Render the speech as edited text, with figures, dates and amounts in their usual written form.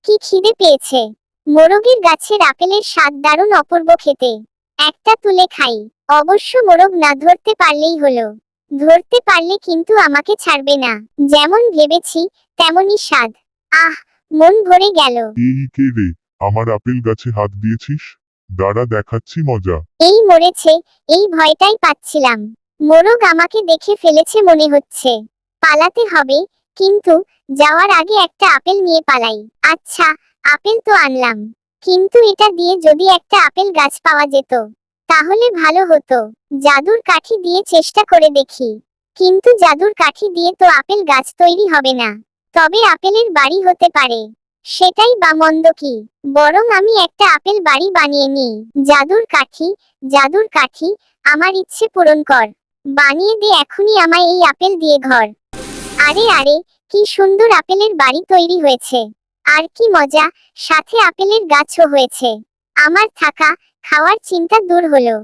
কি খিদে পেয়েছে। মোরগের গাছের আপেলের স্বাদ দারুণ অপূর্ব খেতে। একটা তুলে খাই। অবশ্য মোরগ না ধরতে পারলেই হলো। ধরতে পারলে কিন্তু আমাকে ছাড়বে না। যেমন ভেবেছি তেমনই স্বাদ। আহ, মন ভরে গেল। এই কে রে, আমার আপেল গাছে হাত দিয়েছিস? দাঁড়া, দেখাচ্ছি মজা। এই মরেছে, এই ভয়টাই পাচ্ছিলাম। মোরগ আমাকে দেখে ফেলেছে মনে হচ্ছে। পালাতে হবে, কিন্তু যাওয়ার আগে একটা আপেল নিয়ে পালাই। আচ্ছা, আপেল তো আনলাম, কিন্তু এটা দিয়ে যদি একটা আপেল গাছ পাওয়া যেত তাহলে ভালো হতো। জাদুর কাঠি দিয়ে চেষ্টা করে দেখি। কিন্তু জাদুর কাঠি দিয়ে তো আপেল গাছ তৈরি হবে না। তবে আপেলের বাড়ি হতে পারে। সেটাই বা মন্দ কি? বরং আমি একটা আপেল বাড়ি বানিয়ে নিই। জাদুর কাঠি, জাদুর কাঠি, আমার ইচ্ছে পূরণ কর। বানিয়ে দে এখনই আমায় এই আপেল দিয়ে ঘর। আরে আরে, কি সুন্দর আপেলের বাড়ি তৈরি হয়েছে। আর কি মজা, সাথে আপেলের গাছও হয়েছে। আমার থাকা খাওয়ার চিন্তা দূর হলো।